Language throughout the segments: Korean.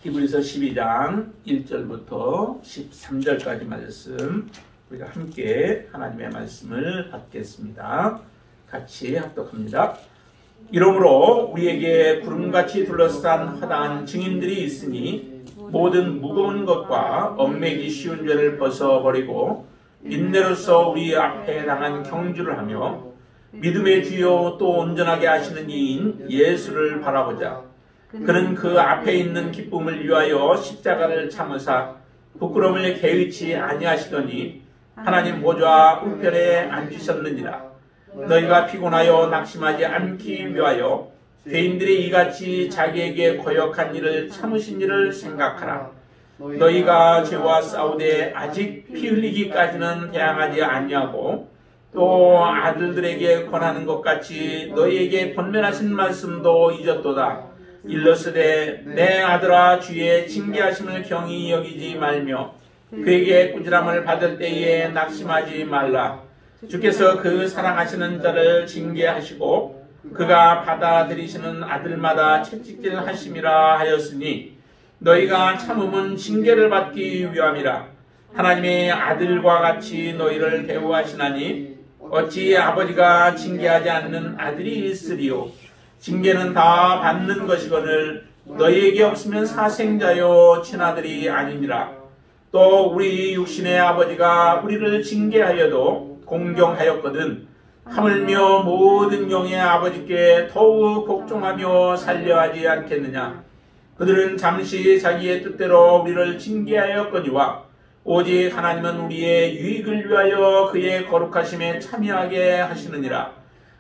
히브리서 12장 1절부터 13절까지 말씀 우리가 함께 하나님의 말씀을 받겠습니다. 같이 합독합니다. 이러므로 우리에게 구름같이 둘러싼 허다한 증인들이 있으니 모든 무거운 것과 얽매기 쉬운 죄를 벗어버리고 인내로서 우리 앞에 당한 경주를 하며 믿음의 주요 또 온전하게 하시는 이인 예수를 바라보자. 그는 그 앞에 있는 기쁨을 위하여 십자가를 참으사 부끄러움을 개의치 아니하시더니 하나님 보좌 우편에 앉으셨느니라. 너희가 피곤하여 낙심하지 않기 위하여 죄인들이 이같이 자기에게 거역한 일을 참으신 일을 생각하라. 너희가 죄와 싸우되 아직 피 흘리기까지는 대항하지 아니하고 또 아들들에게 권하는 것 같이 너희에게 권면하신 말씀도 잊었도다. 일러스되 내 아들아 주의 징계하심을 경히 여기지 말며 그에게 꾸지람을 받을 때에 낙심하지 말라. 주께서 그 사랑하시는 자를 징계하시고 그가 받아들이시는 아들마다 채찍질 하심이라 하였으니 너희가 참음은 징계를 받기 위함이라. 하나님의 아들과 같이 너희를 대우하시나니 어찌 아버지가 징계하지 않는 아들이 있으리요. 징계는 다 받는 것이거늘 너희에게 없으면 사생자요 친아들이 아니니라. 또 우리 육신의 아버지가 우리를 징계하여도 공경하였거든 하물며 모든 영의 아버지께 더욱 복종하며 살려하지 않겠느냐. 그들은 잠시 자기의 뜻대로 우리를 징계하였거니와 오직 하나님은 우리의 유익을 위하여 그의 거룩하심에 참여하게 하시느니라.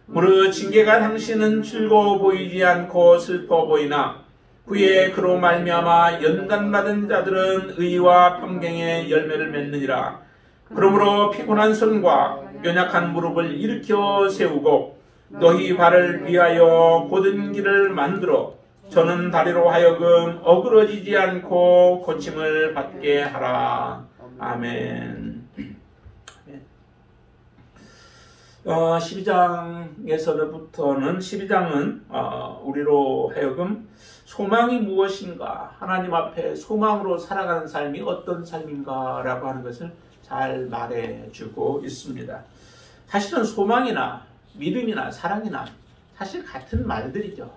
무릇 징계가 당신은 즐거워 보이지 않고 슬퍼 보이나 후에 그로 말미암아 연단받은 자들은 의와 평강의 열매를 맺느니라. 그러므로 피곤한 손과 연약한 무릎을 일으켜 세우고 너희 발을 위하여 곧은 길을 만들어 저는 다리로 하여금 어그러지지 않고 고침을 받게 하라. 아멘. 12장에서부터는 12장은 우리로 하여금 소망이 무엇인가, 하나님 앞에 소망으로 살아가는 삶이 어떤 삶인가 라고 하는 것을 잘 말해주고 있습니다. 사실은 소망이나 믿음이나 사랑이나 사실 같은 말들이죠.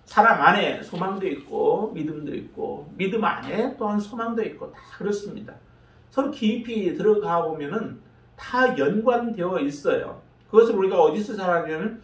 사랑 안에 소망도 있고 믿음도 있고 믿음 안에 또한 소망도 있고 다 그렇습니다. 서로 깊이 들어가 보면은 다 연관되어 있어요. 그것을 우리가 어디서 잘 알냐면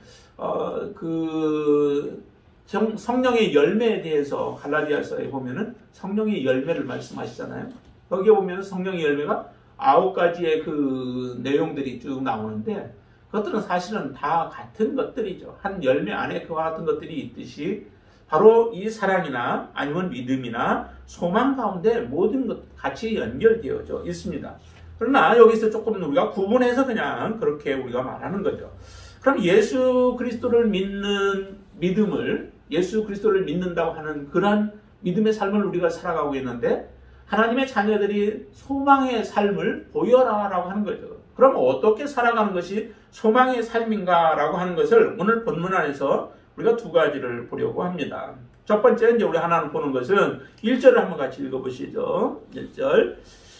성령의 열매에 대해서 갈라디아서에 보면은 성령의 열매를 말씀하시잖아요. 여기에 보면은 성령의 열매가 9가지의 그 내용들이 쭉 나오는데 그것들은 사실은 다 같은 것들이죠. 한 열매 안에 그와 같은 것들이 있듯이 바로 이 사랑이나 아니면 믿음이나 소망 가운데 모든 것 같이 연결되어져 있습니다. 그러나 여기서 조금 우리가 구분해서 그냥 그렇게 우리가 말하는 거죠. 그럼 예수 그리스도를 믿는 믿음을, 예수 그리스도를 믿는다고 하는 그러한 믿음의 삶을 우리가 살아가고 있는데 하나님의 자녀들이 소망의 삶을 보여라 라고 하는 거죠. 그럼 어떻게 살아가는 것이 소망의 삶인가 라고 하는 것을 오늘 본문 안에서 우리가 2가지를 보려고 합니다. 첫 번째 이제 우리 하나는 보는 것은 1절을 한번 같이 읽어보시죠. 1절.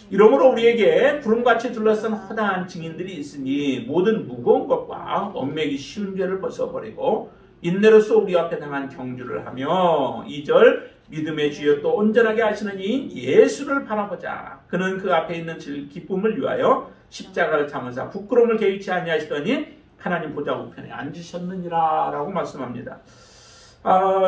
이러므로 우리에게 구름같이 둘러싼 허다한 증인들이 있으니 모든 무거운 것과 얽매기 쉬운 죄를 벗어버리고 인내로서 우리 앞에 당한 경주를 하며 2절 믿음의 주여 또 온전하게 하시는 이인 예수를 바라보자. 그는 그 앞에 있는 기쁨을 위하여 십자가를 참으사 부끄러움을 개의치 아니하시더니 하나님 보좌 우편에 앉으셨느니라 라고 말씀합니다.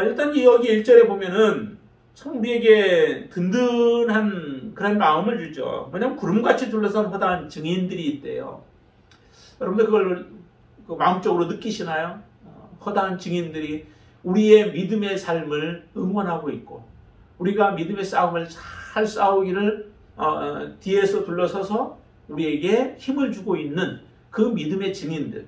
일단 여기 1절에 보면은 참 우리에게 든든한 그런 마음을 주죠. 왜냐하면 구름같이 둘러싼 허다한 증인들이 있대요. 여러분들 그걸 마음적으로 느끼시나요? 허다한 증인들이 우리의 믿음의 삶을 응원하고 있고 우리가 믿음의 싸움을 잘 싸우기를 뒤에서 둘러서서 우리에게 힘을 주고 있는 그 믿음의 증인들.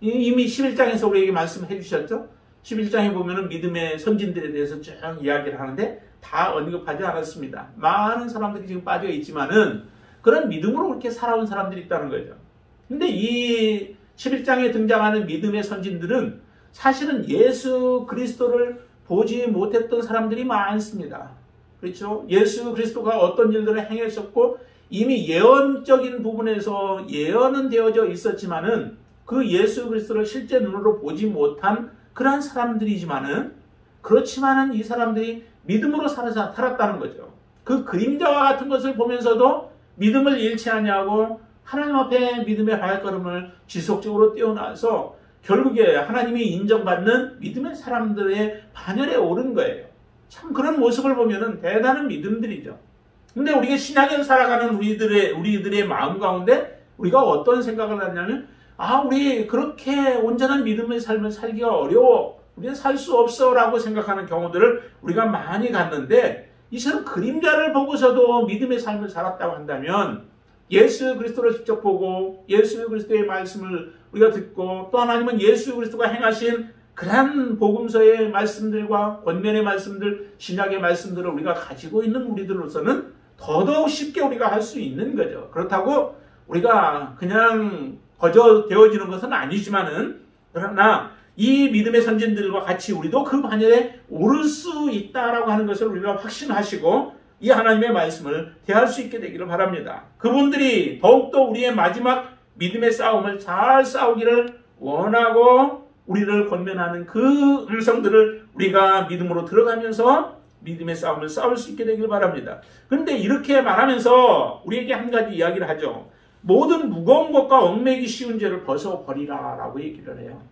이미 11장에서 우리에게 말씀해 주셨죠? 11장에 보면은 믿음의 선진들에 대해서 쭉 이야기를 하는데 다 언급하지 않았습니다. 많은 사람들이 지금 빠져 있지만은 그런 믿음으로 그렇게 살아온 사람들이 있다는 거죠. 근데 이 11장에 등장하는 믿음의 선진들은 사실은 예수 그리스도를 보지 못했던 사람들이 많습니다. 그렇죠? 예수 그리스도가 어떤 일들을 행하셨고 이미 예언적인 부분에서 예언은 되어져 있었지만은 그 예수 그리스도를 실제 눈으로 보지 못한 그러한 사람들이지만은 그렇지만은 이 사람들이 믿음으로 살았다는 거죠. 그 그림자와 같은 것을 보면서도 믿음을 잃지 아니하고 하나님 앞에 믿음의 발걸음을 지속적으로 떼어나와서 결국에 하나님이 인정받는 믿음의 사람들의 반열에 오른 거예요. 참 그런 모습을 보면은 대단한 믿음들이죠. 근데 우리가 신약을 살아가는 우리들의 마음 가운데 우리가 어떤 생각을 하냐면 우리 그렇게 온전한 믿음의 삶을 살기가 어려워. 우리는 살 수 없어 라고 생각하는 경우들을 우리가 많이 갔는데 이처럼 그림자를 보고서도 믿음의 삶을 살았다고 한다면 예수 그리스도를 직접 보고 예수 그리스도의 말씀을 우리가 듣고 또 하나님은 예수 그리스도가 행하신 그러한 복음서의 말씀들과 권면의 말씀들, 신약의 말씀들을 우리가 가지고 있는 우리들로서는 더더욱 쉽게 우리가 할 수 있는 거죠. 그렇다고 우리가 그냥 거저되어지는 것은 아니지만은 그러나 이 믿음의 선진들과 같이 우리도 그 반열에 오를 수 있다라고 하는 것을 우리가 확신하시고 이 하나님의 말씀을 대할 수 있게 되기를 바랍니다. 그분들이 더욱더 우리의 마지막 믿음의 싸움을 잘 싸우기를 원하고 우리를 권면하는 그 음성들을 우리가 믿음으로 들어가면서 믿음의 싸움을 싸울 수 있게 되기를 바랍니다. 그런데 이렇게 말하면서 우리에게 한 가지 이야기를 하죠. 모든 무거운 것과 얽매기 쉬운 죄를 벗어버리라 라고 얘기를 해요.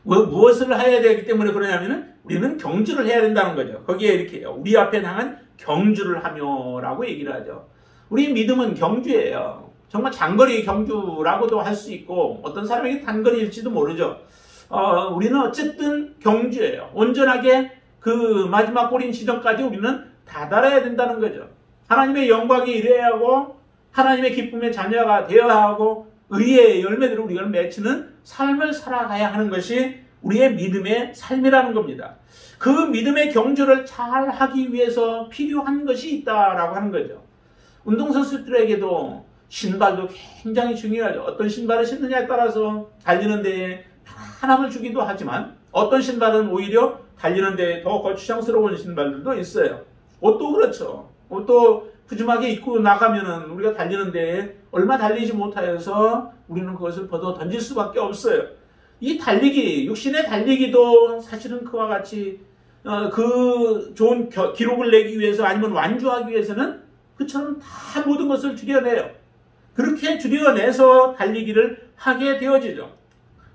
무엇을 해야 되기 때문에 그러냐면은 우리는 경주를 해야 된다는 거죠. 거기에 이렇게 해요. 우리 앞에 당한 경주를 하며 라고 얘기를 하죠. 우리 믿음은 경주예요. 정말 장거리 경주라고도 할 수 있고 어떤 사람에게 단거리일지도 모르죠. 우리는 어쨌든 경주예요. 온전하게 그 마지막 꼬린 지점까지 우리는 다다라야 된다는 거죠. 하나님의 영광이 이래야 하고 하나님의 기쁨의 자녀가 되어야 하고 의의 열매들을 우리가 맺히는 삶을 살아가야 하는 것이 우리의 믿음의 삶이라는 겁니다. 그 믿음의 경주를 잘 하기 위해서 필요한 것이 있다라고 하는 거죠. 운동선수들에게도 신발도 굉장히 중요하죠. 어떤 신발을 신느냐에 따라서 달리는 데에 편안함을 주기도 하지만 어떤 신발은 오히려 달리는 데에 더 거추장스러운 신발들도 있어요. 옷도 그렇죠. 옷도 푸짐하게 입고 나가면은 우리가 달리는 데에 얼마 달리지 못하여서 우리는 그것을 벗어 던질 수밖에 없어요. 이 달리기, 육신의 달리기도 사실은 그와 같이 그 좋은 기록을 내기 위해서 아니면 완주하기 위해서는 그처럼 다 모든 것을 줄여내요. 그렇게 줄여내서 달리기를 하게 되어지죠.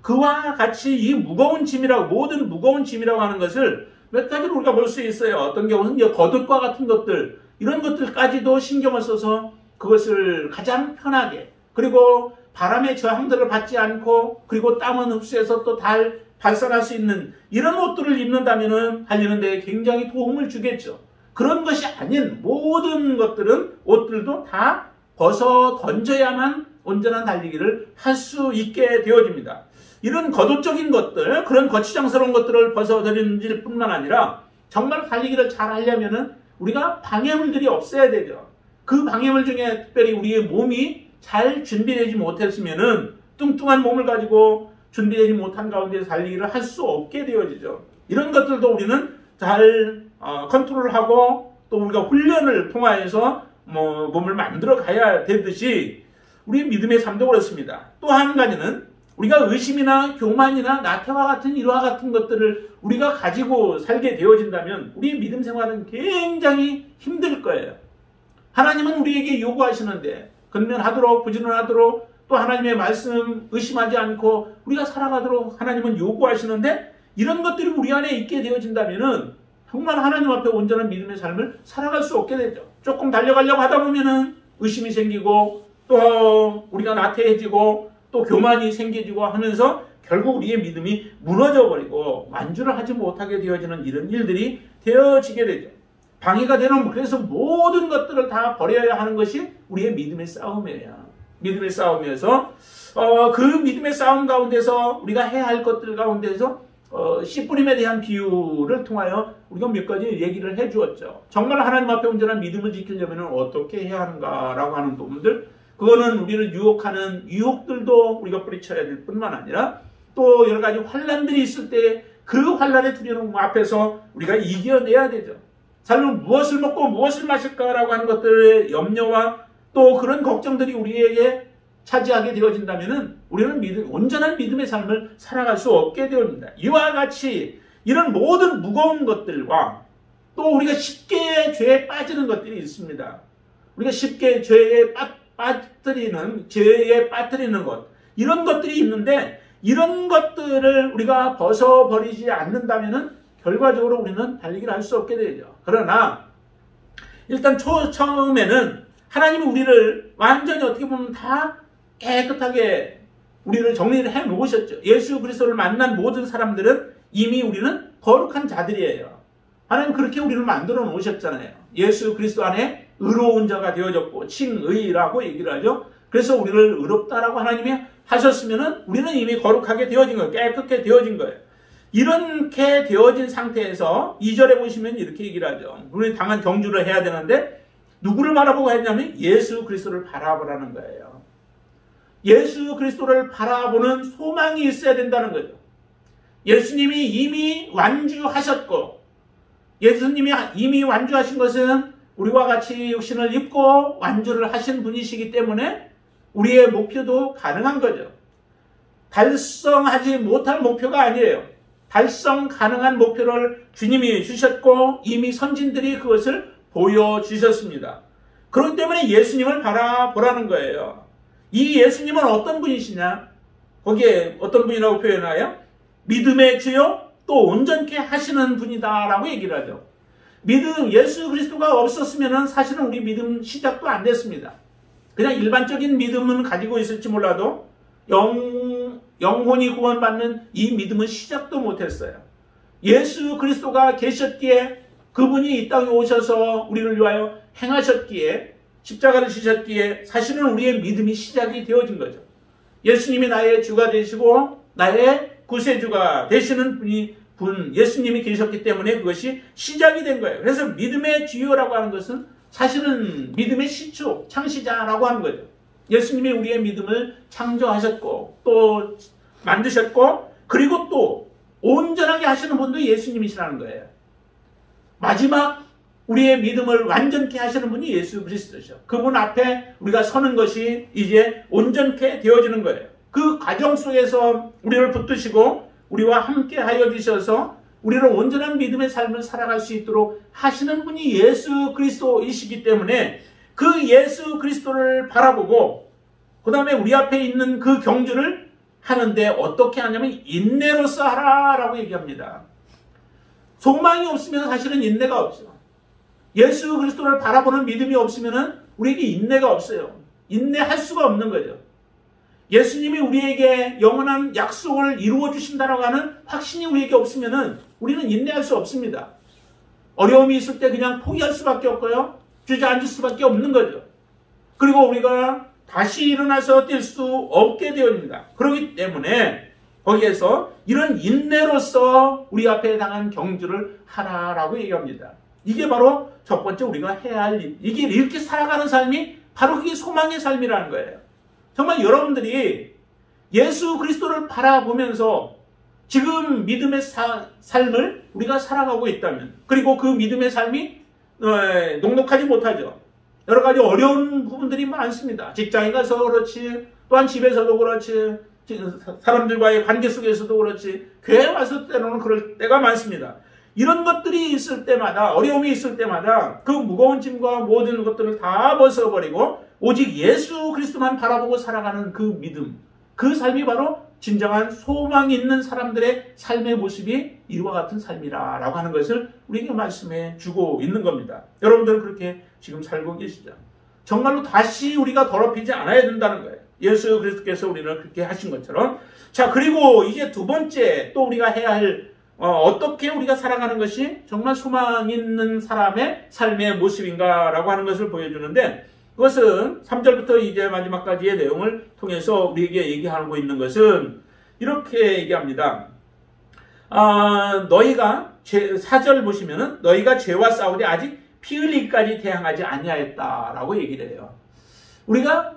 그와 같이 이 무거운 짐이라고, 모든 무거운 짐이라고 하는 것을 몇 가지로 우리가 볼 수 있어요. 어떤 경우는 겉옷과 같은 것들, 이런 것들까지도 신경을 써서 그것을 가장 편하게, 그리고 바람의 저항들을 받지 않고, 그리고 땀은 흡수해서 또 발산할 수 있는 이런 옷들을 입는다면은 달리는 데 굉장히 도움을 주겠죠. 그런 것이 아닌 모든 것들은, 옷들도 다 벗어 던져야만 온전한 달리기를 할 수 있게 되어집니다. 이런 거도적인 것들, 그런 거추장스러운 것들을 벗어버리는 뿐만 아니라 정말 달리기를 잘 하려면은 우리가 방해물들이 없어야 되죠. 그 방해물 중에 특별히 우리의 몸이 잘 준비되지 못했으면은 뚱뚱한 몸을 가지고 준비되지 못한 가운데서 달리기를 할 수 없게 되어지죠. 이런 것들도 우리는 잘 컨트롤하고 또 우리가 훈련을 통하여서 몸을 만들어 가야 되듯이 우리 믿음의 삶도 그렇습니다. 또 한 가지는 우리가 의심이나 교만이나 나태와 같은 이와 같은 것들을 우리가 가지고 살게 되어진다면 우리의 믿음 생활은 굉장히 힘들 거예요. 하나님은 우리에게 요구하시는데 근면하도록, 부지런하도록, 또 하나님의 말씀 의심하지 않고 우리가 살아가도록 하나님은 요구하시는데 이런 것들이 우리 안에 있게 되어진다면 정말 하나님 앞에 온전한 믿음의 삶을 살아갈 수 없게 되죠. 조금 달려가려고 하다 보면은 의심이 생기고 또 우리가 나태해지고 또 교만이 생겨지고 하면서 결국 우리의 믿음이 무너져 버리고 완주를 하지 못하게 되어지는 이런 일들이 되어지게 되죠. 방해가 되는, 그래서 모든 것들을 다 버려야 하는 것이 우리의 믿음의 싸움이에요. 믿음의 싸움이어서 그 믿음의 싸움 가운데서 우리가 해야 할 것들 가운데서 씨 뿌림에 대한 비유를 통하여 우리가 몇 가지 얘기를 해주었죠. 정말 하나님 앞에 온전한 믿음을 지키려면 어떻게 해야 하는가라고 하는 부분들, 그거는 우리를 유혹하는 유혹들도 우리가 뿌리쳐야 될 뿐만 아니라 또 여러 가지 환란들이 있을 때 그 환란의 두려움 앞에서 우리가 이겨내야 되죠. 삶은 무엇을 먹고 무엇을 마실까라고 하는 것들의 염려와 또 그런 걱정들이 우리에게 차지하게 되어진다면 우리는 온전한 믿음의 삶을 살아갈 수 없게 되어집니다. 이와 같이 이런 모든 무거운 것들과 또 우리가 쉽게 죄에 빠지는 것들이 있습니다. 우리가 쉽게 죄에 빠뜨리는 것, 이런 것들이 있는데 이런 것들을 우리가 벗어버리지 않는다면 결과적으로 우리는 달리기를 할 수 없게 되죠. 그러나 일단 처음에는 하나님이 우리를 완전히 어떻게 보면 다 깨끗하게 우리를 정리를 해 놓으셨죠. 예수 그리스도를 만난 모든 사람들은 이미 우리는 거룩한 자들이에요. 하나님 그렇게 우리를 만들어 놓으셨잖아요. 예수 그리스도 안에 의로운 자가 되어졌고 칭의라고 얘기를 하죠. 그래서 우리를 의롭다라고 하나님이 하셨으면 우리는 이미 거룩하게 되어진 거예요. 깨끗하게 되어진 거예요. 이렇게 되어진 상태에서 2절에 보시면 이렇게 얘기를 하죠. 우리는 당한 경주를 해야 되는데 누구를 바라보고 했냐면 예수 그리스도를 바라보라는 거예요. 예수 그리스도를 바라보는 소망이 있어야 된다는 거죠. 예수님이 이미 완주하셨고 예수님이 이미 완주하신 것은 우리와 같이 육신을 입고 완주를 하신 분이시기 때문에 우리의 목표도 가능한 거죠. 달성하지 못할 목표가 아니에요. 달성 가능한 목표를 주님이 주셨고 이미 선진들이 그것을 보여주셨습니다. 그렇기 때문에 예수님을 바라보라는 거예요. 이 예수님은 어떤 분이시냐? 거기에 어떤 분이라고 표현하여? 믿음의 주요 또 온전케 하시는 분이다라고 얘기를 하죠. 예수 그리스도가 없었으면 사실은 우리 믿음 시작도 안 됐습니다. 그냥 일반적인 믿음은 가지고 있을지 몰라도 영혼이 구원받는 이 믿음은 시작도 못했어요. 예수 그리스도가 계셨기에 그분이 이 땅에 오셔서 우리를 위하여 행하셨기에 십자가를 지셨기에 사실은 우리의 믿음이 시작이 되어진 거죠. 예수님이 나의 주가 되시고 나의 구세주가 되시는 예수님이 계셨기 때문에 그것이 시작이 된 거예요. 그래서 믿음의 주요라고 하는 것은 사실은 믿음의 시초, 창시자라고 하는 거죠. 예수님이 우리의 믿음을 창조하셨고 또 만드셨고 그리고 또 온전하게 하시는 분도 예수님이시라는 거예요. 마지막 우리의 믿음을 완전케 하시는 분이 예수 그리스도죠. 그분 앞에 우리가 서는 것이 이제 온전케 되어지는 거예요. 그 과정 속에서 우리를 붙드시고 우리와 함께 하여 주셔서 우리를 온전한 믿음의 삶을 살아갈 수 있도록 하시는 분이 예수 그리스도이시기 때문에 그 예수 그리스도를 바라보고 그 다음에 우리 앞에 있는 그 경주를 하는데 어떻게 하냐면 인내로서 하라라고 얘기합니다. 소망이 없으면 사실은 인내가 없죠. 예수 그리스도를 바라보는 믿음이 없으면 우리에게 인내가 없어요. 인내할 수가 없는 거죠. 예수님이 우리에게 영원한 약속을 이루어 주신다라고 하는 확신이 우리에게 없으면 우리는 인내할 수 없습니다. 어려움이 있을 때 그냥 포기할 수밖에 없고요. 주저앉을 수밖에 없는 거죠. 그리고 우리가 다시 일어나서 뛸 수 없게 되어집니다. 그렇기 때문에 거기에서 이런 인내로서 우리 앞에 당한 경주를 하라라고 얘기합니다. 이게 바로 첫 번째 우리가 해야 할 일. 이게 이렇게 살아가는 삶이 바로 그게 소망의 삶이라는 거예요. 정말 여러분들이 예수 그리스도를 바라보면서 지금 믿음의 삶을 우리가 살아가고 있다면 그리고 그 믿음의 삶이 녹록하지 못하죠. 여러 가지 어려운 부분들이 많습니다. 직장에 가서 그렇지 또한 집에서도 그렇지 사람들과의 관계 속에서도 그렇지 교회에 와서 때로는 그럴 때가 많습니다. 이런 것들이 있을 때마다 어려움이 있을 때마다 그 무거운 짐과 모든 것들을 다 벗어버리고 오직 예수 그리스도만 바라보고 살아가는 그 믿음 그 삶이 바로 진정한 소망이 있는 사람들의 삶의 모습이 이와 같은 삶이라고 하는 것을 우리에게 말씀해 주고 있는 겁니다. 여러분들은 그렇게 지금 살고 계시죠? 정말로 다시 우리가 더럽히지 않아야 된다는 거예요. 예수 그리스도께서 우리를 그렇게 하신 것처럼. 자, 그리고 이제 두 번째 또 우리가 해야 할 어떻게 우리가 살아가는 것이 정말 소망 있는 사람의 삶의 모습인가라고 하는 것을 보여주는데 그것은 3절부터 이제 마지막까지의 내용을 통해서 우리에게 얘기하고 있는 것은 이렇게 얘기합니다. 너희가 4절 보시면은 너희가 죄와 싸우되 아직 피 흘리기까지 대항하지 아니하였다라고 얘기를 해요. 우리가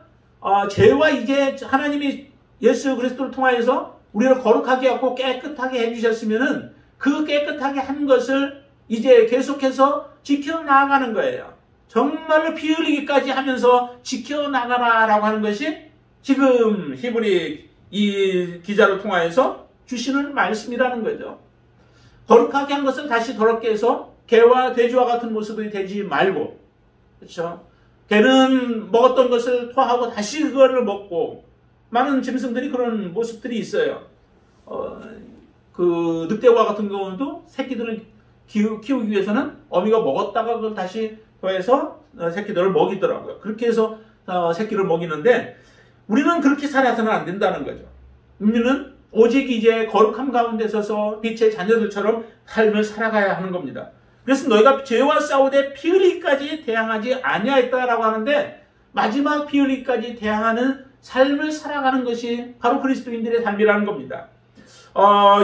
죄와 이제 하나님이 예수 그리스도를 통하여서 우리를 거룩하게 하고 깨끗하게 해주셨으면은 그 깨끗하게 한 것을 이제 계속해서 지켜나가는 거예요. 정말로 피 흘리기까지 하면서 지켜나가라라고 하는 것이 지금 히브리 이 기자를 통하여서 주시는 말씀이라는 거죠. 거룩하게 한 것을 다시 더럽게 해서 개와 돼지와 같은 모습이 되지 말고, 그렇죠? 개는 먹었던 것을 토하고 다시 그거를 먹고, 많은 짐승들이 그런 모습들이 있어요. 그 늑대와 같은 경우도 새끼들을 키우기 위해서는 어미가 먹었다가 그걸 다시 더해서 새끼들을 먹이더라고요. 그렇게 해서 새끼를 먹이는데, 우리는 그렇게 살아서는 안 된다는 거죠. 우리는 오직 이제 거룩함 가운데 서서 빛의 자녀들처럼 삶을 살아가야 하는 겁니다. 그래서 너희가 죄와 싸우되 피 흘리기까지 대항하지 아니하였다라고 하는데, 마지막 피 흘리기까지 대항하는 삶을 살아가는 것이 바로 그리스도인들의 삶이라는 겁니다.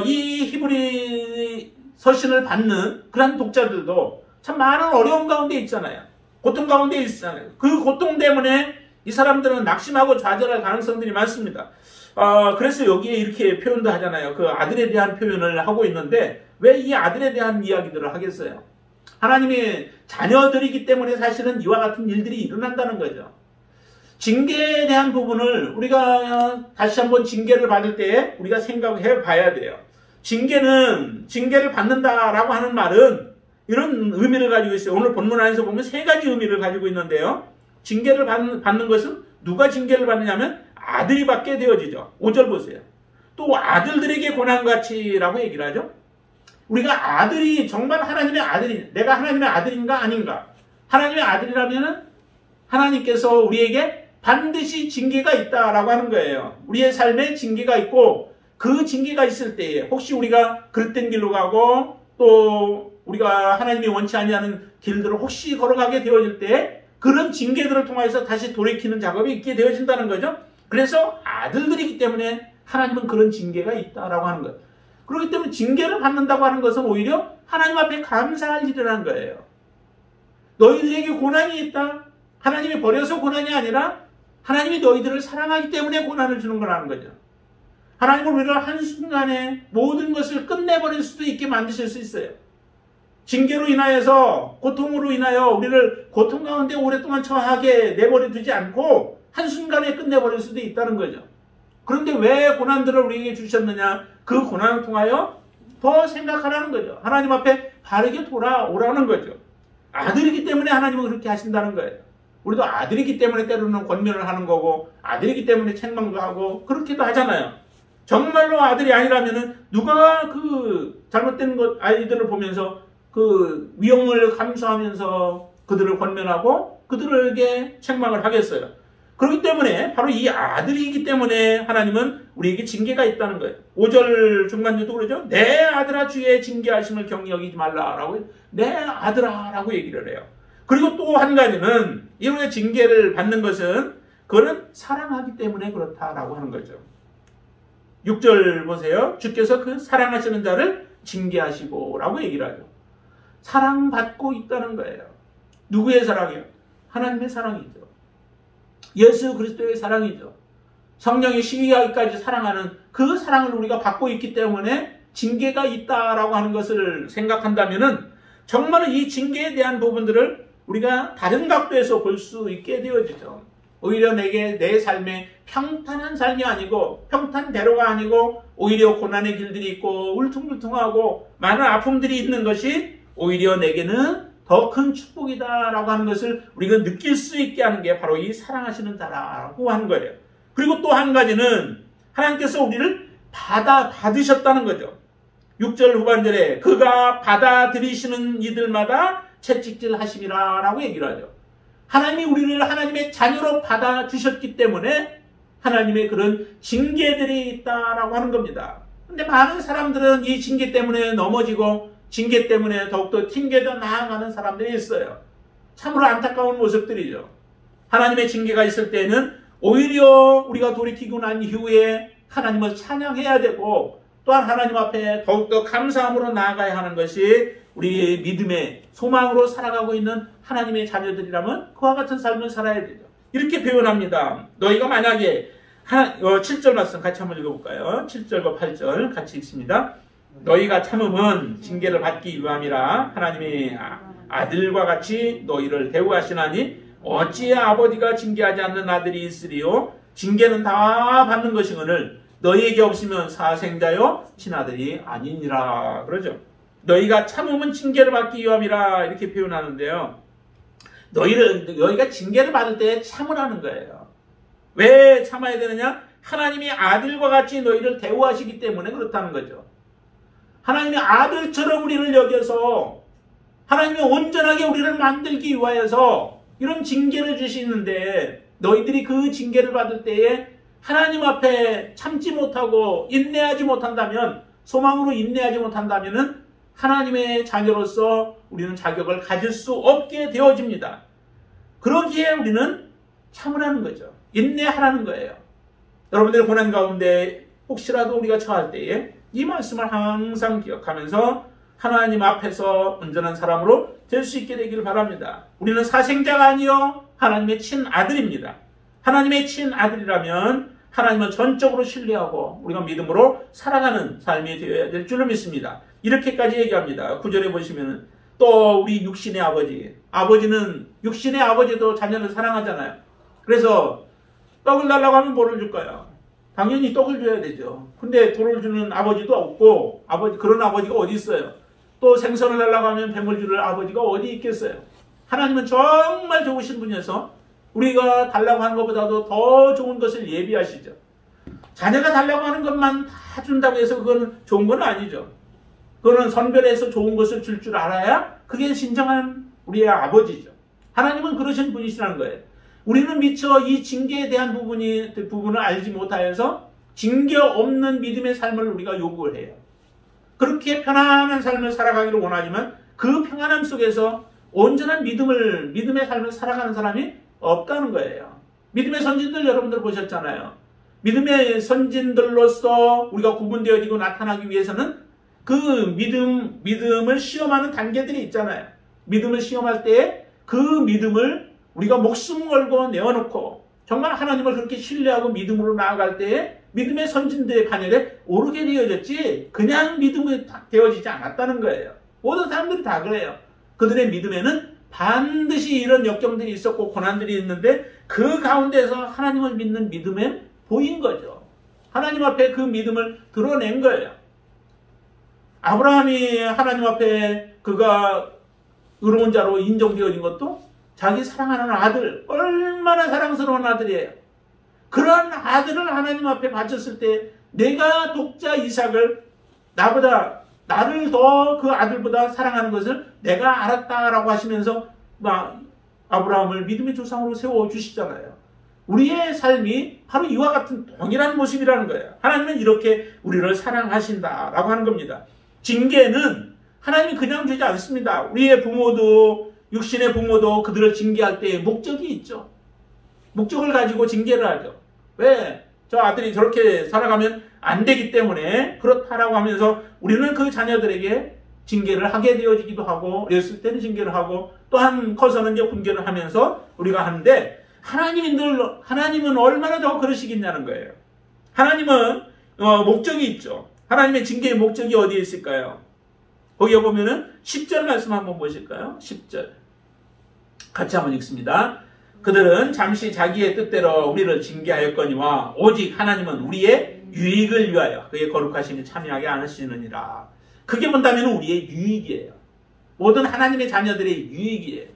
이 히브리 서신을 받는 그런 독자들도 참 많은 어려움 가운데 있잖아요. 고통 가운데 있잖아요. 그 고통 때문에 이 사람들은 낙심하고 좌절할 가능성들이 많습니다. 그래서 여기에 이렇게 표현도 하잖아요. 그 아들에 대한 표현을 하고 있는데, 왜 이 아들에 대한 이야기들을 하겠어요? 하나님의 자녀들이기 때문에 사실은 이와 같은 일들이 일어난다는 거죠. 징계에 대한 부분을 우리가 다시 한번 징계를 받을 때 우리가 생각해 봐야 돼요. 징계를 받는다라고 하는 말은 이런 의미를 가지고 있어요. 오늘 본문 안에서 보면 세 가지 의미를 가지고 있는데요. 징계를 받는 것은 누가 징계를 받느냐면 아들이 받게 되어지죠. 5절 보세요. 또 아들들에게 고난같이라고 얘기를 하죠. 우리가 아들이 정말 하나님의 아들이, 내가 하나님의 아들인가 아닌가? 하나님의 아들이라면 하나님께서 우리에게 반드시 징계가 있다라고 하는 거예요. 우리의 삶에 징계가 있고, 그 징계가 있을 때에 혹시 우리가 그릇된 길로 가고 또 우리가 하나님이 원치 아니하는 길들을 혹시 걸어가게 되어질 때 그런 징계들을 통해서 다시 돌이키는 작업이 있게 되어진다는 거죠. 그래서 아들들이기 때문에 하나님은 그런 징계가 있다라고 하는 거예요. 그렇기 때문에 징계를 받는다고 하는 것은 오히려 하나님 앞에 감사할 일이라는 거예요. 너희들에게 고난이 있다. 하나님이 버려서 고난이 아니라 하나님이 너희들을 사랑하기 때문에 고난을 주는 거라는 거죠. 하나님은 우리를 한순간에 모든 것을 끝내버릴 수도 있게 만드실 수 있어요. 징계로 인하여서, 고통으로 인하여 우리를 고통 가운데 오랫동안 처하게 내버려 두지 않고 한순간에 끝내버릴 수도 있다는 거죠. 그런데 왜 고난들을 우리에게 주셨느냐? 그 고난을 통하여 더 생각하라는 거죠. 하나님 앞에 바르게 돌아오라는 거죠. 아들이기 때문에 하나님은 그렇게 하신다는 거예요. 우리도 아들이기 때문에 때로는 권면을 하는 거고, 아들이기 때문에 책망도 하고 그렇게도 하잖아요. 정말로 아들이 아니라면은 누가 그 잘못된 것 아이들을 보면서 그 위험을 감수하면서 그들을 권면하고 그들에게 책망을 하겠어요. 그렇기 때문에 바로 이 아들이기 때문에 하나님은 우리에게 징계가 있다는 거예요. 5절 중반에도 그러죠. 내 아들아 주의 징계하심을 경히 여기지 말라라고, 내 아들아 라고 얘기를 해요. 그리고 또 한 가지는 이런 징계를 받는 것은 그거는 사랑하기 때문에 그렇다라고 하는 거죠. 6절 보세요. 주께서 그 사랑하시는 자를 징계하시고 라고 얘기를 하죠. 사랑받고 있다는 거예요. 누구의 사랑이요? 하나님의 사랑이죠. 예수 그리스도의 사랑이죠. 성령의 시기하기까지 사랑하는 그 사랑을 우리가 받고 있기 때문에 징계가 있다라고 하는 것을 생각한다면은 정말 이 징계에 대한 부분들을 우리가 다른 각도에서 볼 수 있게 되어지죠. 오히려 내게 내 삶에 평탄한 삶이 아니고, 평탄대로가 아니고 오히려 고난의 길들이 있고 울퉁불퉁하고 많은 아픔들이 있는 것이 오히려 내게는 더 큰 축복이다라고 하는 것을 우리가 느낄 수 있게 하는 게 바로 이 사랑하시는 자라고 하는 거예요. 그리고 또 한 가지는 하나님께서 우리를 받으셨다는 거죠. 6절 후반절에 그가 받아들이시는 이들마다 채찍질 하심이라 라고 얘기를 하죠. 하나님이 우리를 하나님의 자녀로 받아주셨기 때문에 하나님의 그런 징계들이 있다라고 하는 겁니다. 근데 많은 사람들은 이 징계 때문에 넘어지고 징계 때문에 더욱더 튕겨져 나아가는 사람들이 있어요. 참으로 안타까운 모습들이죠. 하나님의 징계가 있을 때는 오히려 우리가 돌이키고 난 이후에 하나님을 찬양해야 되고, 또한 하나님 앞에 더욱더 감사함으로 나아가야 하는 것이 우리의 믿음의 소망으로 살아가고 있는 하나님의 자녀들이라면 그와 같은 삶을 살아야 되죠. 이렇게 표현합니다. 너희가 만약에 7절 말씀 같이 한번 읽어볼까요? 7절과 8절 같이 읽습니다. 너희가 참음은 징계를 받기 위함이라 하나님의 아들과 같이 너희를 대우하시나니 어찌 아버지가 징계하지 않는 아들이 있으리요? 징계는 다 받는 것이거늘 너희에게 없으면 사생자요 친아들이 아니니라. 그러죠. 너희가 참음은 징계를 받기 위함이라 이렇게 표현하는데요. 너희가 징계를 받을 때 참으라는 거예요. 왜 참아야 되느냐? 하나님이 아들과 같이 너희를 대우하시기 때문에 그렇다는 거죠. 하나님이 아들처럼 우리를 여겨서 하나님이 온전하게 우리를 만들기 위하여서 이런 징계를 주시는데 너희들이 그 징계를 받을 때에 하나님 앞에 참지 못하고 인내하지 못한다면, 소망으로 인내하지 못한다면 하나님의 자녀로서 우리는 자격을 가질 수 없게 되어집니다. 그러기에 우리는 참으라는 거죠. 인내하라는 거예요. 여러분들의 고난 가운데 혹시라도 우리가 처할 때에 이 말씀을 항상 기억하면서 하나님 앞에서 온전한 사람으로 될 수 있게 되기를 바랍니다. 우리는 사생자가 아니요 하나님의 친아들입니다. 하나님의 친아들이라면 하나님은 전적으로 신뢰하고 우리가 믿음으로 살아가는 삶이 되어야 될 줄로 믿습니다. 이렇게까지 얘기합니다. 9절에 보시면 또 우리 육신의 아버지는 육신의 아버지도 자녀를 사랑하잖아요. 그래서 떡을 달라고 하면 뭐를 줄까요? 당연히 떡을 줘야 되죠. 근데 돌을 주는 아버지도 없고 그런 아버지가 어디 있어요? 또 생선을 달라고 하면 뱀을 줄 아버지가 어디 있겠어요? 하나님은 정말 좋으신 분이어서 우리가 달라고 하는 것보다도 더 좋은 것을 예비하시죠. 자녀가 달라고 하는 것만 다 준다고 해서 그건 좋은 건 아니죠. 그거는 선별해서 좋은 것을 줄 줄 알아야 그게 진정한 우리의 아버지죠. 하나님은 그러신 분이시라는 거예요. 우리는 미처 이 징계에 대한 부분을 알지 못하여서 징계 없는 믿음의 삶을 우리가 요구를 해요. 그렇게 편안한 삶을 살아가기를 원하지만 그 평안함 속에서 온전한 믿음의 삶을 살아가는 사람이 없다는 거예요. 믿음의 선진들 여러분들 보셨잖아요. 믿음의 선진들로서 우리가 구분되어지고 나타나기 위해서는 그 믿음을 시험하는 단계들이 있잖아요. 믿음을 시험할 때 그 믿음을 우리가 목숨 걸고 내어놓고 정말 하나님을 그렇게 신뢰하고 믿음으로 나아갈 때에 믿음의 선진들의 반열에 오르게 되어졌지 그냥 믿음이 되어지지 않았다는 거예요. 모든 사람들이 다 그래요. 그들의 믿음에는 반드시 이런 역경들이 있었고 고난들이 있는데 그 가운데서 하나님을 믿는 믿음에 보인 거죠. 하나님 앞에 그 믿음을 드러낸 거예요. 아브라함이 하나님 앞에 그가 의로운 자로 인정되어진 것도 자기 사랑하는 아들, 얼마나 사랑스러운 아들이에요. 그런 아들을 하나님 앞에 바쳤을 때 내가 독자 이삭을 나를 더 그 아들보다 사랑하는 것을 내가 알았다라고 하시면서 아브라함을 믿음의 조상으로 세워주시잖아요. 우리의 삶이 바로 이와 같은 동일한 모습이라는 거예요. 하나님은 이렇게 우리를 사랑하신다라고 하는 겁니다. 징계는 하나님이 그냥 주지 않습니다. 우리의 부모도 육신의 부모도 그들을 징계할 때에 목적이 있죠. 목적을 가지고 징계를 하죠. 왜? 저 아들이 저렇게 살아가면 안 되기 때문에 그렇다라고 하면서 우리는 그 자녀들에게 징계를 하게 되어지기도 하고 어렸을 때는 징계를 하고 또한 커서는 이제 훈계를 하면서 우리가 하는데 하나님은 얼마나 더 그러시겠냐는 거예요. 하나님은 목적이 있죠. 하나님의 징계의 목적이 어디에 있을까요? 거기에 보면은 10절 말씀 한번 보실까요? 10절 같이 한번 읽습니다. 그들은 잠시 자기의 뜻대로 우리를 징계하였거니와 오직 하나님은 우리의 유익을 위하여 그의 거룩하심에 참여하게 않으시느니라. 그게 뭔다면 우리의 유익이에요. 모든 하나님의 자녀들의 유익이에요.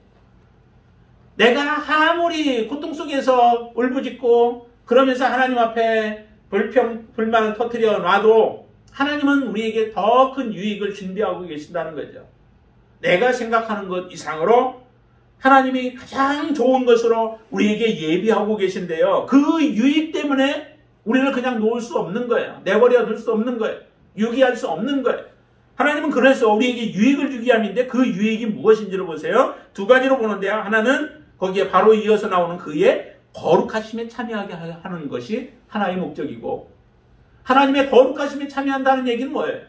내가 아무리 고통 속에서 울부짖고 그러면서 하나님 앞에 불만을 터뜨려 놔도 하나님은 우리에게 더 큰 유익을 준비하고 계신다는 거죠. 내가 생각하는 것 이상으로 하나님이 가장 좋은 것으로 우리에게 예비하고 계신데요. 그 유익 때문에 우리를 그냥 놓을 수 없는 거예요. 내버려 둘 수 없는 거예요. 유기할 수 없는 거예요. 하나님은 그래서 우리에게 유익을 주기 함인데 그 유익이 무엇인지를 보세요. 두 가지로 보는데요. 하나는 거기에 바로 이어서 나오는 그의 거룩하심에 참여하게 하는 것이 하나의 목적이고 하나님의 거룩하심에 참여한다는 얘기는 뭐예요?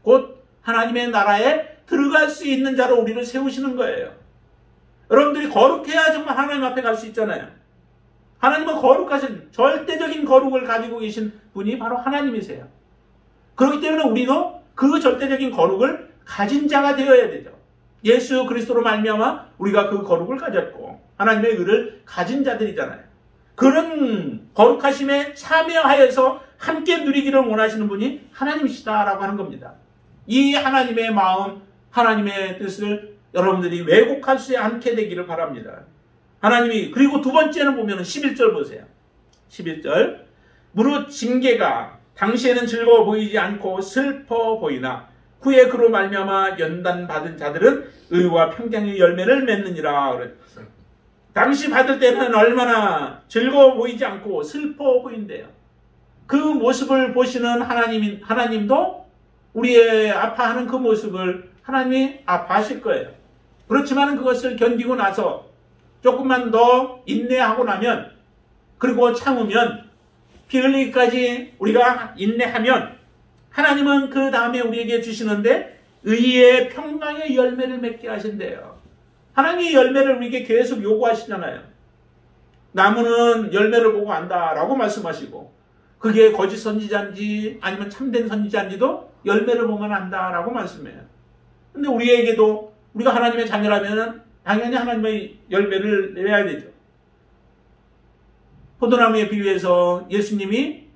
곧 하나님의 나라에 들어갈 수 있는 자로 우리를 세우시는 거예요. 여러분들이 거룩해야 정말 하나님 앞에 갈 수 있잖아요. 하나님은 거룩하신 절대적인 거룩을 가지고 계신 분이 바로 하나님이세요. 그렇기 때문에 우리도 그 절대적인 거룩을 가진 자가 되어야 되죠. 예수 그리스도로 말미암아 우리가 그 거룩을 가졌고 하나님의 의를 가진 자들이잖아요. 그런 거룩하심에 참여하여서 함께 누리기를 원하시는 분이 하나님이시다라고 하는 겁니다. 이 하나님의 마음, 하나님의 뜻을 여러분들이 왜곡할 수 않게 되기를 바랍니다. 하나님이, 그리고 두 번째는 보면 11절 보세요. 11절. 무릇 징계가 당시에는 즐거워 보이지 않고 슬퍼 보이나 후에 그로 말미암아 연단받은 자들은 의와 평강의 열매를 맺느니라. 당시 받을 때는 얼마나 즐거워 보이지 않고 슬퍼 보인대요. 그 모습을 보시는 하나님도 우리의 아파하는 그 모습을 하나님이 아파하실 거예요. 그렇지만 그것을 견디고 나서 조금만 더 인내하고 나면, 그리고 참으면, 피 흘리기까지 우리가 인내하면 하나님은 그 다음에 우리에게 주시는데 의의 평강의 열매를 맺게 하신대요. 하나님의 열매를 우리에게 계속 요구하시잖아요. 나무는 열매를 보고 안다라고 말씀하시고, 그게 거짓 선지자인지 아니면 참된 선지자인지도 열매를 보면 안다라고 말씀해요. 근데 우리에게도, 우리가 하나님의 자녀라면 당연히 하나님의 열매를 내야 되죠. 포도나무에 비유해서 예수님이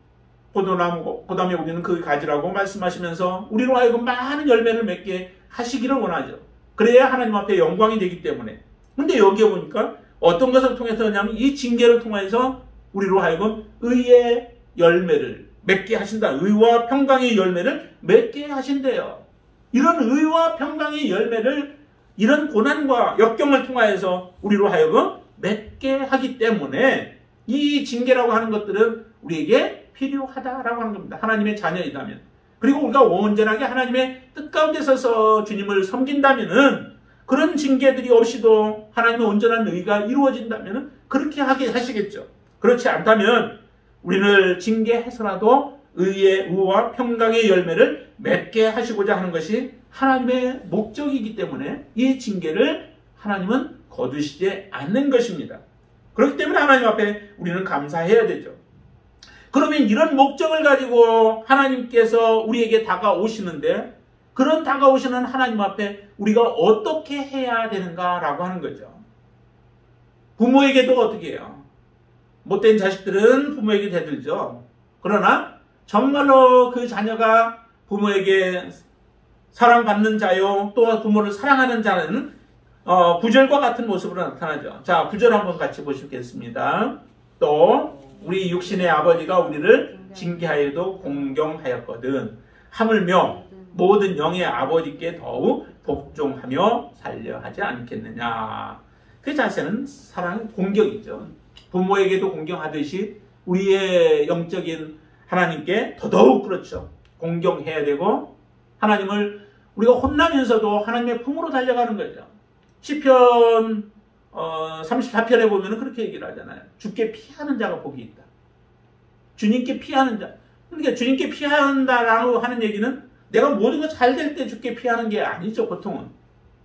포도나무고 그 다음에 우리는 그 가지라고 말씀하시면서 우리로 하여금 많은 열매를 맺게 하시기를 원하죠. 그래야 하나님 앞에 영광이 되기 때문에. 근데 여기에 보니까 어떤 것을 통해서냐면 이 징계를 통해서 우리로 하여금 의의 열매를 맺게 하신다. 의와 평강의 열매를 맺게 하신대요. 이런 의와 평강의 열매를 이런 고난과 역경을 통하여서 우리로 하여금 맺게 하기 때문에 이 징계라고 하는 것들은 우리에게 필요하다라고 하는 겁니다. 하나님의 자녀이다면. 그리고 우리가 온전하게 하나님의 뜻 가운데 서서 주님을 섬긴다면은, 그런 징계들이 없이도 하나님의 온전한 의가 이루어진다면은 그렇게 하게 하시겠죠. 그렇지 않다면 우리를 징계해서라도 의와 평강의 열매를 맺게 하시고자 하는 것이 하나님의 목적이기 때문에 이 징계를 하나님은 거두시지 않는 것입니다. 그렇기 때문에 하나님 앞에 우리는 감사해야 되죠. 그러면 이런 목적을 가지고 하나님께서 우리에게 다가오시는데, 그런 다가오시는 하나님 앞에 우리가 어떻게 해야 되는가라고 하는 거죠. 부모에게도 어떻게 해요? 못된 자식들은 부모에게 대들죠. 그러나 정말로 그 자녀가 부모에게 사랑받는 자요, 또 부모를 사랑하는 자는 구절과 같은 모습으로 나타나죠. 자, 구절 한번 같이 보시겠습니다. 또 우리 육신의 아버지가 우리를 징계하여도 공경하였거든 하물며 모든 영의 아버지께 더욱 복종하며 살려 하지 않겠느냐. 그 자세는 사랑, 공경이죠. 부모에게도 공경하듯이 우리의 영적인 하나님께 더더욱 그렇죠. 공경해야 되고, 하나님을 우리가 혼나면서도 하나님의 품으로 달려가는 거죠. 시편 34편에 보면 그렇게 얘기를 하잖아요. 주께 피하는 자가 복이 있다. 주님께 피하는 자. 그러니까 주님께 피한다라고 하는 얘기는 내가 모든 거 잘 될 때 주께 피하는 게 아니죠. 보통은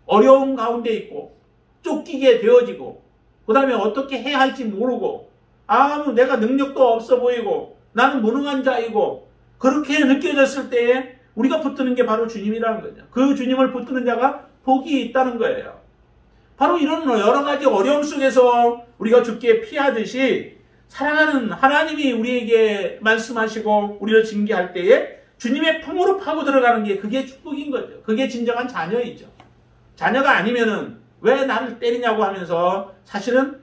어려움 가운데 있고 쫓기게 되어지고, 그 다음에 어떻게 해야 할지 모르고, 아무 내가 능력도 없어 보이고 나는 무능한 자이고, 그렇게 느껴졌을 때에 우리가 붙드는 게 바로 주님이라는 거죠. 그 주님을 붙드는 자가 복이 있다는 거예요. 바로 이런 여러 가지 어려움 속에서 우리가 주께 피하듯이 사랑하는 하나님이 우리에게 말씀하시고 우리를 징계할 때에 주님의 품으로 파고 들어가는 게, 그게 축복인 거죠. 그게 진정한 자녀이죠. 자녀가 아니면은 왜 나를 때리냐고 하면서 사실은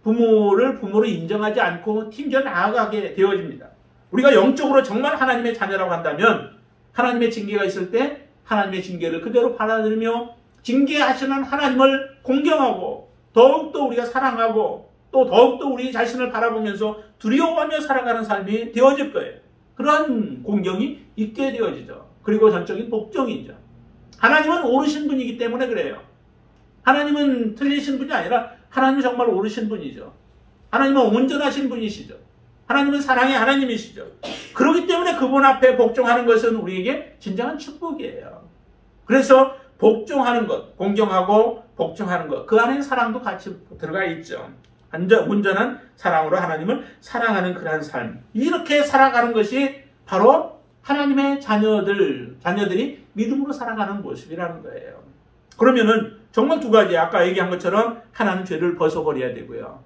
부모를 부모로 인정하지 않고 튕겨 나아가게 되어집니다. 우리가 영적으로 정말 하나님의 자녀라고 한다면 하나님의 징계가 있을 때 하나님의 징계를 그대로 받아들이며 징계하시는 하나님을 공경하고 더욱더 우리가 사랑하고 또 더욱더 우리 자신을 바라보면서 두려워하며 살아가는 삶이 되어질 거예요. 그러한 공경이 있게 되어지죠. 그리고 전적인 복종이죠. 하나님은 옳으신 분이기 때문에 그래요. 하나님은 틀리신 분이 아니라 하나님은 정말 옳으신 분이죠. 하나님은 온전하신 분이시죠. 하나님은 사랑의 하나님이시죠. 그렇기 때문에 그분 앞에 복종하는 것은 우리에게 진정한 축복이에요. 그래서 복종하는 것, 공경하고 복종하는 것, 그 안에 사랑도 같이 들어가 있죠. 온전한 사랑으로 하나님을 사랑하는 그러한 삶, 이렇게 살아가는 것이 바로 하나님의 자녀들이 믿음으로 살아가는 모습이라는 거예요. 그러면은 정말 두 가지, 아까 얘기한 것처럼 하나는 죄를 벗어버려야 되고요.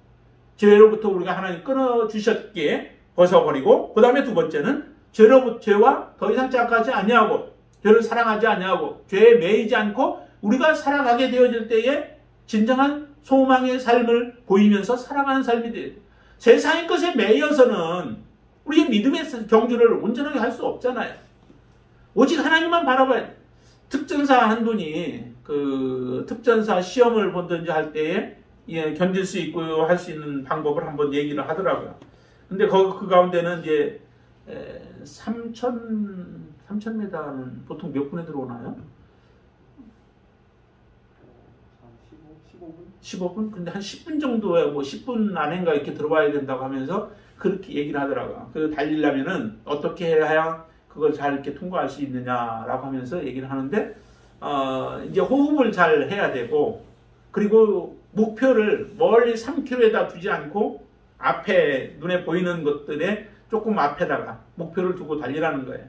죄로부터 우리가 하나님 끊어주셨기에 벗어버리고, 그 다음에 두 번째는 죄와 더 이상 자각하지 아니하고, 죄를 사랑하지 아니하고, 죄에 매이지 않고 우리가 살아가게 되어질 때에 진정한 소망의 삶을 보이면서 살아가는 삶이 돼요. 세상의 것에 매여서는 우리의 믿음의 경주를 온전하게 할 수 없잖아요. 오직 하나님만 바라봐야 돼요. 특전사 한 분이 그 특전사 시험을 본든지 할 때에 견딜 수 있고 할 수 있는 방법을 한번 얘기를 하더라고요. 근데 그 가운데는 이제 3,000m는 보통 몇 분에 들어오나요? 15분? 근데 한 10분 정도에 뭐 10분 안인가 이렇게 들어와야 된다고 하면서 그렇게 얘기를 하더라고요. 그 달리려면은 어떻게 해야 그걸 잘 이렇게 통과할 수 있느냐라고 하면서 얘기를 하는데, 이제 호흡을 잘 해야 되고, 그리고 목표를 멀리 3km에다 두지 않고 앞에 눈에 보이는 것들에 조금 앞에다가 목표를 두고 달리라는 거예요.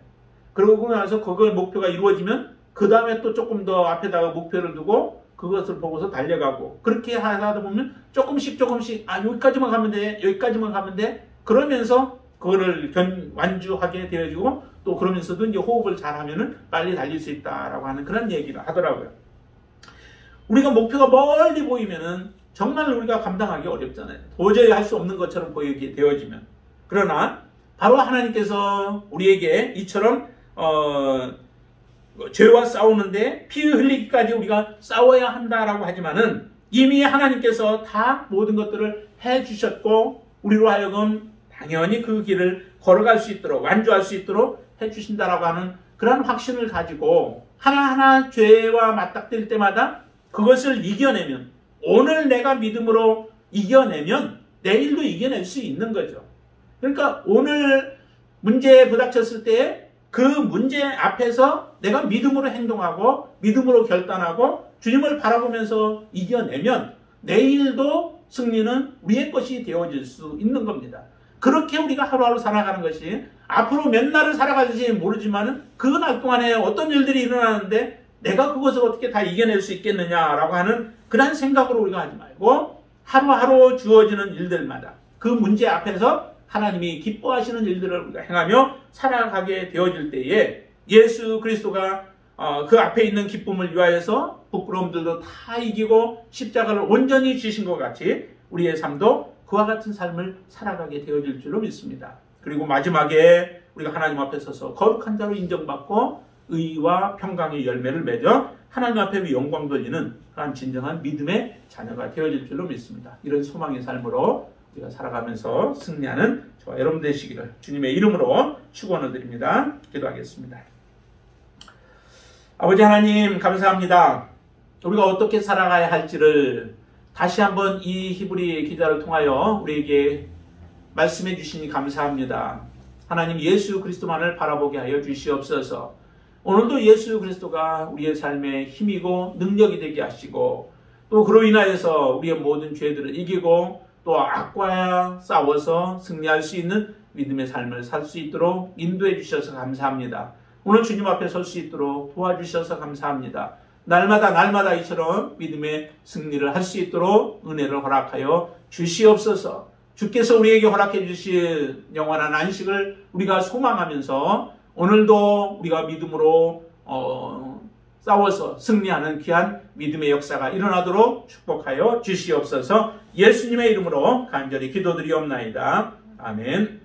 그러고 나서 그걸 목표가 이루어지면 그 다음에 또 조금 더 앞에다가 목표를 두고 그것을 보고서 달려가고, 그렇게 하다 보면 조금씩 여기까지만 가면 돼, 여기까지만 가면 돼, 그러면서 그거를 완주하게 되어지고, 또 그러면서도 이제 호흡을 잘하면은 빨리 달릴 수 있다라고 하는 그런 얘기를 하더라고요. 우리가 목표가 멀리 보이면은 정말 우리가 감당하기 어렵잖아요. 도저히 할 수 없는 것처럼 보이게 되어지면. 그러나 바로 하나님께서 우리에게 이처럼 죄와 싸우는데 피 흘리기까지 우리가 싸워야 한다라고 하지만은 이미 하나님께서 다 모든 것들을 해주셨고, 우리로 하여금 당연히 그 길을 걸어갈 수 있도록, 완주할 수 있도록 해주신다라고 하는 그런 확신을 가지고 하나하나 죄와 맞닥뜨릴 때마다 그것을 이겨내면, 오늘 내가 믿음으로 이겨내면 내일도 이겨낼 수 있는 거죠. 그러니까 오늘 문제에 부닥쳤을 때 그 문제 앞에서 내가 믿음으로 행동하고 믿음으로 결단하고 주님을 바라보면서 이겨내면 내일도 승리는 우리의 것이 되어질 수 있는 겁니다. 그렇게 우리가 하루하루 살아가는 것이, 앞으로 몇 날을 살아갈지 모르지만 그날 동안에 어떤 일들이 일어나는데 내가 그것을 어떻게 다 이겨낼 수 있겠느냐라고 하는 그런 생각으로 우리가 하지 말고, 하루하루 주어지는 일들마다 그 문제 앞에서 하나님이 기뻐하시는 일들을 우리가 행하며 살아가게 되어질 때에 예수 그리스도가 그 앞에 있는 기쁨을 위하여서 부끄러움들도 다 이기고 십자가를 온전히 지신 것 같이 우리의 삶도 그와 같은 삶을 살아가게 되어질 줄로 믿습니다. 그리고 마지막에 우리가 하나님 앞에 서서 거룩한 자로 인정받고 의와 평강의 열매를 맺어 하나님 앞에 영광 돌리는 그런 진정한 믿음의 자녀가 되어질 줄로 믿습니다. 이런 소망의 삶으로 우리가 살아가면서 승리하는 저와 여러분 되시기를 주님의 이름으로 축원을 드립니다. 기도하겠습니다. 아버지 하나님, 감사합니다. 우리가 어떻게 살아가야 할지를 다시 한번 이 히브리 기자를 통하여 우리에게 말씀해 주시니 감사합니다. 하나님, 예수 그리스도만을 바라보게 하여 주시옵소서. 오늘도 예수 그리스도가 우리의 삶의 힘이고 능력이 되게 하시고, 또 그로 인하여서 우리의 모든 죄들을 이기고 또 악과 싸워서 승리할 수 있는 믿음의 삶을 살 수 있도록 인도해 주셔서 감사합니다. 오늘 주님 앞에 설 수 있도록 도와주셔서 감사합니다. 날마다 이처럼 믿음의 승리를 할 수 있도록 은혜를 허락하여 주시옵소서. 주께서 우리에게 허락해 주실 영원한 안식을 우리가 소망하면서 오늘도 우리가 믿음으로 싸워서 승리하는 귀한 믿음의 역사가 일어나도록 축복하여 주시옵소서. 예수님의 이름으로 간절히 기도드리옵나이다. 아멘.